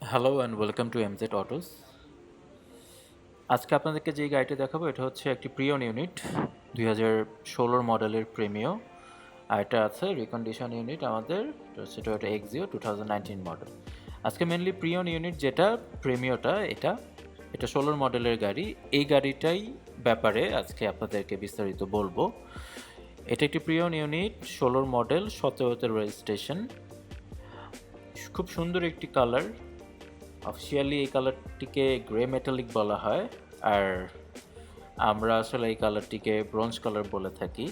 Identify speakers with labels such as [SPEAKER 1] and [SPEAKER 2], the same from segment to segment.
[SPEAKER 1] Hello and welcome to MZ autos. আজকে আপনাদেরকে যেই গাড়িটা দেখাবো এটা হচ্ছে একটি প্রিয়ন ইউনিট 2016 মডেলের প্রিমিও। আর এটা আছে রিকন্ডিশন ইউনিট আমাদের, এটা হচ্ছে টয়োটা এক্সিও 2019 মডেল। আজকে মেনলি প্রিয়ন ইউনিট যেটা প্রিমিওটা এটা এটা 16 মডেলের গাড়ি। এই গাড়িটাই ব্যাপারে আজকে আপনাদেরকে বিস্তারিত বলবো। এটা একটি প্রিয়ন ইউনিট 16 মডেল 17তে রেজিস্ট্রেশন। খুব সুন্দর একটি কালার। অফিসিয়ালি এই কালারটিকে গ্রে মেটালিক বলা হয়, আর আমরা আসলে এই কালারটিকে ব্রোঞ্জ কালার বলে থাকি।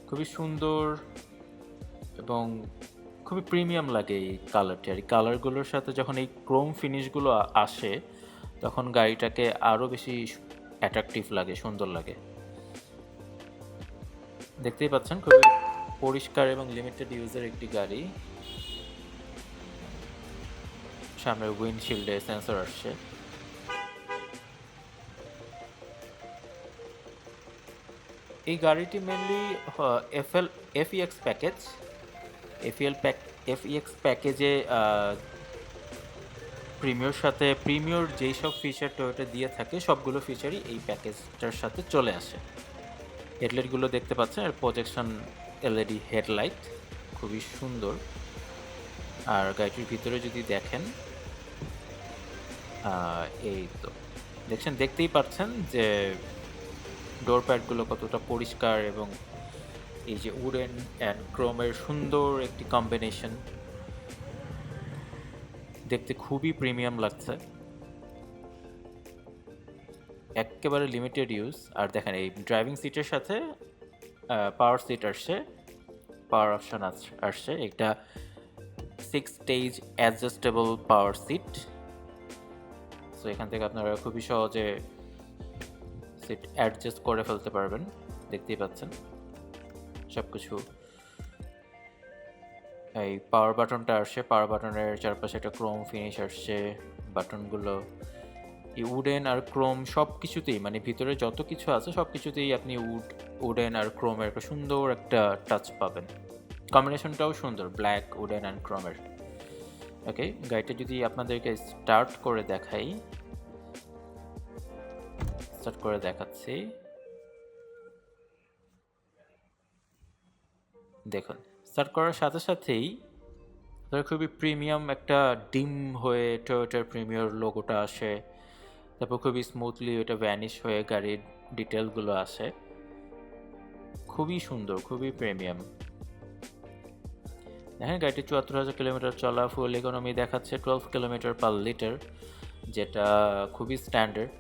[SPEAKER 1] খুবই সুন্দর এবং খুবই প্রিমিয়াম লাগে এই কালারটি। আর এই কালারগুলোর সাথে যখন এই ক্রোম ফিনিশগুলো আসে তখন গাড়িটাকে আরও বেশি অ্যাট্রাকটিভ লাগে, সুন্দর লাগে। দেখতেই পাচ্ছেন খুবই পরিষ্কার এবং লিমিটেড ইউজের একটি গাড়ি। সামনের উইন্ডশিল্ডে সেন্সর আসছে। এই গাড়িটি মেনলি এফইএক্স প্যাকেজ এফইএল প্যাক এফইএক্স প্যাকেজে প্রিমিয়র সাথে প্রিমিয়র যেই সব ফিচার টয়োটা দিয়ে থাকে সবগুলো ফিচারই এই প্যাকেজটার সাথে চলে আসে। হেডলাইটগুলো দেখতে পাচ্ছেন, আর প্রজেকশন এলইডি হেডলাইট খুবই সুন্দর। আর গাড়িটির ভিতরে যদি দেখেন, এই তো দেখতেই পাচ্ছেন যে ডোর প্যাডগুলো কতটা পরিষ্কার, এবং এই যে উডেন অ্যান্ড ক্রোমের সুন্দর একটি কম্বিনেশন, দেখতে খুবই প্রিমিয়াম লাগছে, একেবারে লিমিটেড ইউজ। আর দেখেন এই ড্রাইভিং সিটের সাথে পাওয়ার সিট আসছে, পাওয়ার অপশন আসছে। এটা 6 stage adjustable power seat. So এখান থেকে আপনারা খুবই সহজে সিট অ্যাডজাস্ট করে ফেলতে পারবেন। দেখতেই পাচ্ছেন সব কিছু। এই পাওয়ার বাটনটা আসছে, পাওয়ার বাটনের চারপাশে একটা ক্রোম ফিনিশ আসছে। বাটনগুলো এই উডেন আর ক্রোম সব কিছুতেই, মানে ভিতরে যত কিছু আছে সব কিছুতেই আপনি উডেন আর ক্রোমের একটা সুন্দর একটা টাচ পাবেন। কম্বিনেশনটাও সুন্দর, ব্ল্যাক উডেন অ্যান্ড ক্রোমের। ওকে, গাড়িটা যদি আপনাদেরকে স্টার্ট করে দেখাচ্ছি। দেখুন, স্টার্ট করার সাথে সাথেই খুবই প্রিমিয়াম একটা ডিম হয়ে টয়োটার প্রিমিয়ার লোগোটা আসে। তারপর খুবই স্মুথলি ওটা ভ্যানিশ হয়ে গাড়ির ডিটেলগুলো আসে। খুবই সুন্দর, খুবই প্রিমিয়াম। দেখেন গাড়িটি 74,000 কিলোমিটার চলা, ফুয়েল ইকোনমি দেখাচ্ছে 12 কিলোমিটার পার লিটার, যেটা খুবই স্ট্যান্ডার্ড।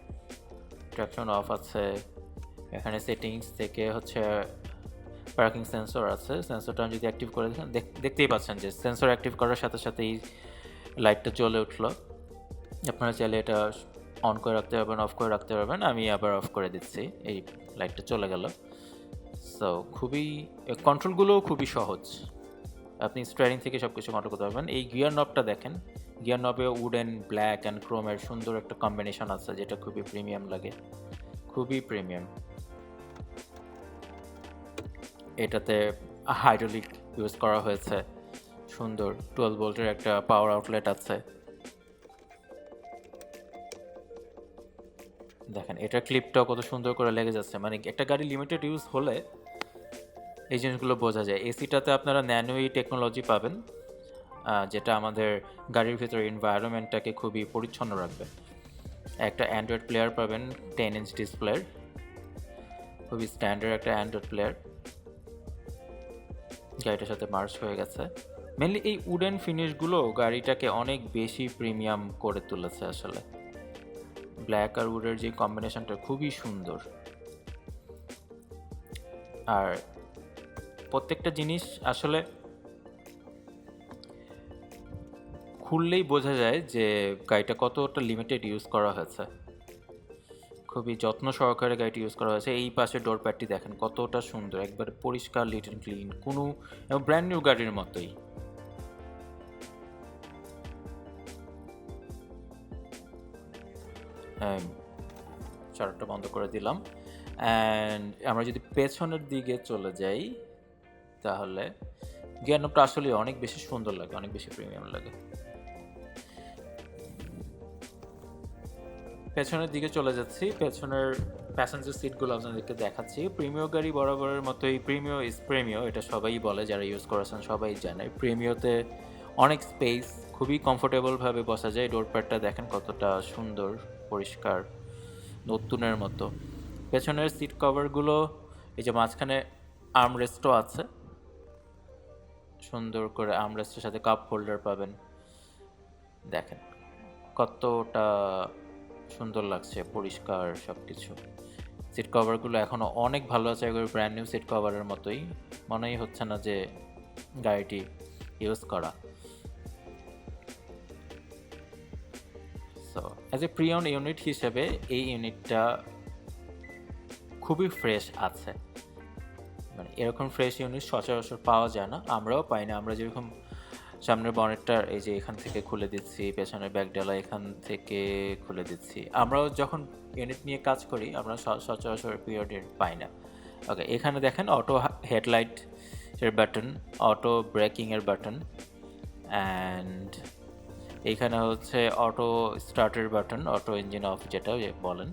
[SPEAKER 1] ট্র্যাকশন অফ আছে। এখানে সেটিংস থেকে হচ্ছে পার্কিং সেন্সর আছে। সেন্সরটা আমি যদি অ্যাক্টিভ করে দেখেন, দেখতেই পাচ্ছেন যে সেন্সর অ্যাক্টিভ করার সাথে সাথেই লাইটটা জ্বলে উঠলো। আপনারা চাইলে এটা অন করে রাখতে পারবেন, অফ করে রাখতে পারবেন। আমি আবার অফ করে দিচ্ছি, এই লাইটটা চলে গেল। সো খুবই, কন্ট্রোলগুলোও খুবই সহজ, আপনি স্টিয়ারিং থেকে সব কিছু কন্ট্রোল করতে পারবেন। এই গিয়ার নবটা দেখেন, গিয়ার নবে উডেন, ব্ল্যাক অ্যান্ড ক্রোমের সুন্দর একটা কম্বিনেশন আছে, যেটা খুবই প্রিমিয়াম লাগে, খুবই প্রিমিয়াম। এটাতে হাইড্রোলিক ইউজ করা হয়েছে, সুন্দর 12 ভোল্টের একটা পাওয়ার আউটলেট আছে। দেখেন এটার ক্লিপটাও কত সুন্দর করে লেগে যাচ্ছে। মানে একটা গাড়ি লিমিটেড ইউজ হলে এই জিনিসগুলো বোঝা যায়। এসিটাতে আপনারা ন্যানোই টেকনোলজি পাবেন, যেটা আমাদের গাড়ির ভিতরে এনভায়রনমেন্টটাকে খুবই পরিচ্ছন্ন রাখবে। একটা অ্যান্ড্রয়েড প্লেয়ার পাবেন 10 ইঞ্চ ডিসপ্লের, খুবই স্ট্যান্ডার্ড একটা অ্যান্ড্রয়েড প্লেয়ার গাড়িটার সাথে মার্চ হয়ে গেছে। মেনলি এই উডেন ফিনিশগুলো গাড়িটাকে অনেক বেশি প্রিমিয়াম করে তুলেছে আসলে। ব্ল্যাক আর উডের যে কম্বিনেশনটা খুবই সুন্দর। আর প্রত্যেকটা জিনিস আসলে খুললেই বোঝা যায় যে গাড়িটা কতটা লিমিটেড ইউজ করা হয়েছে। খুবই যত্ন সহকারে গাড়িটি ইউজ করা হয়েছে। এই পাশে ডোর প্যাডটি দেখেন কতটা সুন্দর, একবারে পরিষ্কার, লিট অ্যান্ড ক্লিন, কোনো ব্র্যান্ড নিউ গাড়ির মতোই। শাটারটা বন্ধ করে দিলাম। অ্যান্ড আমরা যদি পেছনের দিকে চলে যাই তাহলে গিয়ার নবটা আসলে অনেক বেশি সুন্দর লাগে, অনেক বেশি প্রিমিয়াম লাগে। পেছনের দিকে চলে যাচ্ছি, পেছনের প্যাসেঞ্জার সিটগুলো আপনাদেরকে দেখাচ্ছি। প্রিমিও গাড়ি বরাবরের মতোই, প্রিমিও ইজ প্রিমিও, এটা সবাই বলে, যারা ইউজ করেছেন সবাই জানে। প্রিমিওতে অনেক স্পেস, খুবই কমফোর্টেবলভাবে বসা যায়। ডোর প্যাডটা দেখেন কতটা সুন্দর, পরিষ্কার, নতুনের মতো। পেছনের সিট কভারগুলো, এই যে মাঝখানে আর্মরেস্টও আছে, সুন্দর করে আর্মরেস্টের সাথে কাপ হোল্ডার পাবেন। দেখেন কতটা সুন্দর লাগছে, পরিষ্কার সব কিছু। সিট কভারগুলো এখনও অনেক ভালো আছে, একবার ব্র্যান্ড নিউ সিট কভারের মতোই, মনেই হচ্ছে না যে গাড়িটি ইউজ করা। সো অ্যাজ এ প্রিয়ন ইউনিট হিসেবে এই ইউনিটটা খুবই ফ্রেশ আছে। মানে এরকম ফ্রেশ ইউনিট সচরাচর পাওয়া যায় না, আমরাও পাই না। আমরা যেরকম সামনের বনেটটার এই যে এখান থেকে খুলে দিচ্ছি, পেছনের ব্যাকডালা এখান থেকে খুলে দিচ্ছি, আমরাও যখন ইউনিট নিয়ে কাজ করি আমরা সচরাচর পিরিয়ডের পাই না। ওকে, এখানে দেখেন অটো হেডলাইট এর বাটন, অটো ব্রেকিংয়ের বাটন, অ্যান্ড এইখানে হচ্ছে অটো স্টার্টের বাটন, অটো ইঞ্জিন অফ যেটা বলেন,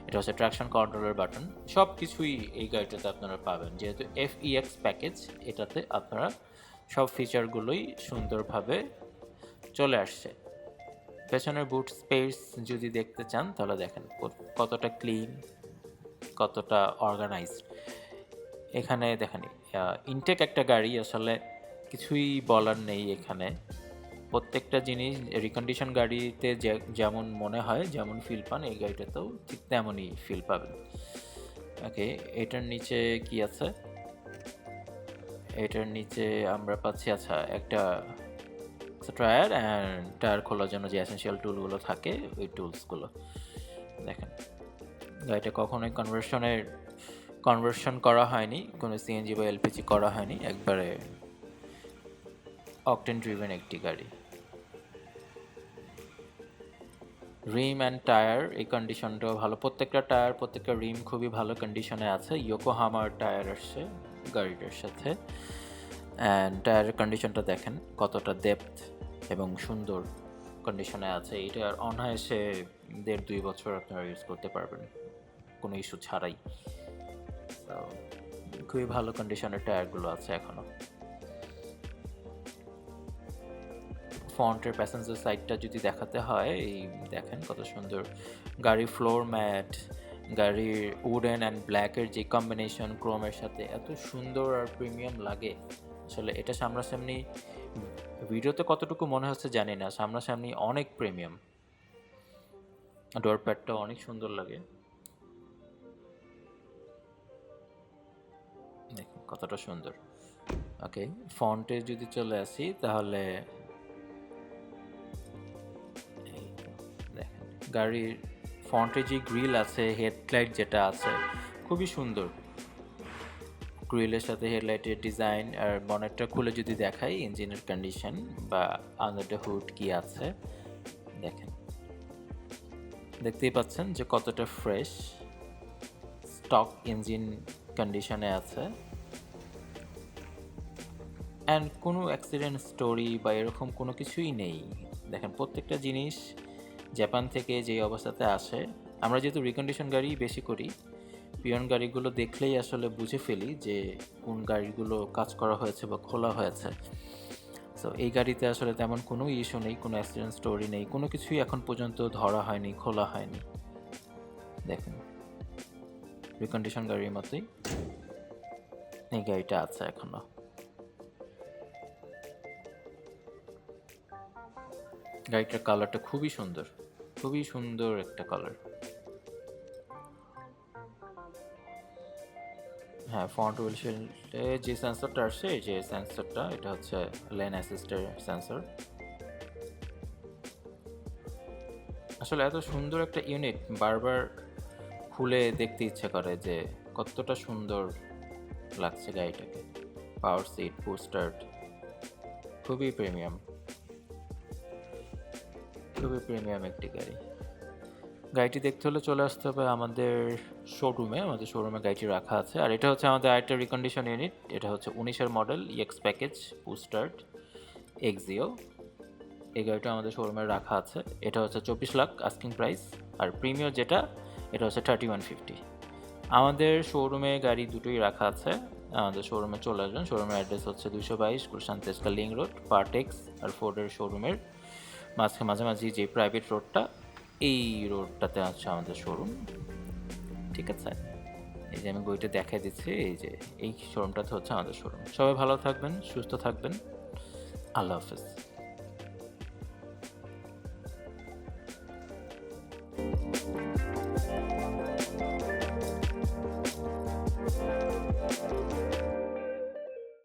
[SPEAKER 1] এটা হচ্ছে ট্র্যাকশন কন্ট্রোলের বাটন। সব কিছুই এই গাড়িটাতে আপনারা পাবেন। যেহেতু FEX প্যাকেজ, এটাতে আপনারা সব ফিচারগুলোই সুন্দরভাবে চলে আসছে। পেছনের বুট স্পেস যদি দেখতে চান তাহলে দেখেন কতটা ক্লিন, কতটা অর্গানাইজড। এখানে দেখেন ইনটেক একটা গাড়ি, আসলে কিছুই বলার নেই এখানে। প্রত্যেকটা জিনিস রিকন্ডিশন গাড়িতে যেমন মনে হয়, যেমন ফিল পান, এই গাড়িটাতেও ঠিক তেমনই ফিল পাবেন। ওকে, এটার নিচে কি আছে? এটার নিচে আমরা পাচ্ছি আচ্ছা একটা টায়ার, অ্যান্ড টায়ার খোলার জন্য যে এসেনশিয়াল টুলগুলো থাকে ওই টুলসগুলো। দেখেন গাড়িটা কখনোই কনভার্সন করা হয়নি, কোনো CNG বা LPG করা হয়নি, একবারে অকটেন ড্রিভেন একটি গাড়ি। রিম অ্যান্ড টায়ার এই কন্ডিশনটাও ভালো, প্রত্যেকটা টায়ার প্রত্যেকটা রিম খুবই ভালো কন্ডিশনে আছে। ইয়োকোহামার টায়ার আসছে গাড়িটার সাথে, অ্যান্ড টায়ারের কন্ডিশনটা দেখেন কতটা ডেপথ এবং সুন্দর কন্ডিশনে আছে। এটার অনায়াসে 1.5-2 বছর আপনারা ইউজ করতে পারবেন কোনো ইস্যু ছাড়াই। তো খুবই ভালো কন্ডিশনের টায়ারগুলো আছে এখনও। ফ্রন্টের প্যাসেঞ্জার সাইডটা যদি দেখাতে হয়, এই দেখেন কত সুন্দর গাড়ির ফ্লোর ম্যাট, গাড়ির উডেন অ্যান্ড ব্ল্যাকের যে কম্বিনেশন ক্রোমের সাথে এত সুন্দর আর প্রিমিয়াম লাগে। আসলে এটা সামনাসামনি ভিডিওতে কতটুকু মনে হচ্ছে জানি না, সামনাসামনি অনেক প্রিমিয়াম। ডোর প্যাডটা অনেক সুন্দর লাগে, দেখুন কতটা সুন্দর। ওকে, ফন্টে যদি চলে আসি তাহলে দেখেন গাড়ির ফন্টে যে গ্রিল আছে, হেডলাইট যেটা আছে খুবই সুন্দর, গ্রিলের সাথে হেডলাইটের ডিজাইন। আর বনেটটা খুলে যদি দেখাই ইঞ্জিনের কন্ডিশন বা আন্ডার দ্য হুড কি আছে, দেখেন দেখতেই পাচ্ছেন যে কতটা ফ্রেশ স্টক ইঞ্জিন কন্ডিশনে আছে, অ্যান্ড কোনো অ্যাক্সিডেন্ট স্টোরি বা এরকম কোনো কিছুই নেই। দেখেন প্রত্যেকটা জিনিস জাপান থেকে যে অবস্থাতে আসে, আমরা যেহেতু রিকন্ডিশন গাড়ি বেশি করি, পিয়ন গাড়িগুলো দেখলেই আসলে বুঝে ফেলি যে কোন গাড়িগুলো কাজ করা হয়েছে বা খোলা হয়েছে। সো এই গাড়িতে আসলে তেমন কোনো ইস্যু নেই, কোনো অ্যাক্সিডেন্ট স্টোরি নেই, কোনো কিছুই এখন পর্যন্ত ধরা হয়নি, খোলা হয়নি। দেখেন রিকন্ডিশন গাড়ির মতোই এই গাড়িটা আছে এখনো। গাড়িটার কালারটা খুবই সুন্দর, খুবই সুন্দর একটা কালার। হ্যাঁ, ফ্রন্ট উইন্ডশিল্ডে যে সেন্সরটা আসছে, যে সেন্সরটা, এটা হচ্ছে লেন অ্যাসিস্টের সেন্সর। আসলে এত সুন্দর একটা ইউনিট বারবার খুলে দেখতে ইচ্ছে করে যে কতটা সুন্দর লাগছে গাড়িটাকে। পাওয়ার সিট, পুশ স্টার্ট, খুবই প্রিমিয়াম, খুবই প্রিমিয়াম একটি গাড়ি। গাড়িটি দেখতে হলে চলে আসতে হবে আমাদের শোরুমে, আমাদের শোরুমে গাড়িটি রাখা আছে। আর এটা হচ্ছে আমাদের আরেকটা রিকন্ডিশন ইউনিট, এটা হচ্ছে 19-এর model EX package push start Axio. এই গাড়িটা আমাদের শোরুমে রাখা আছে। এটা হচ্ছে 24 লাখ আস্কিং প্রাইস, আর প্রিমিয়ার যেটা এটা হচ্ছে 3150। আমাদের শোরুমে গাড়ি দুটোই রাখা আছে, আমাদের শোরুমে চলে আসবেন। শোরুমের অ্যাড্রেস হচ্ছে 222 গুলশান তেজগাঁ লিংক রোড, পার্টেক্স আর ফোর্ডের শোরুমের মাঝামাঝি যে প্রাইভেট রোডটা, এই রোডটাতে আছে আমাদের শোরুম। ঠিক আছে, এই যে আমি বইটা দেখাই দিচ্ছি, এই যে এই শোরুমটাতে হচ্ছে আমাদের শোরুম। সবাই ভালো থাকবেন, সুস্থ থাকবেন, আল্লাহ হাফেজ।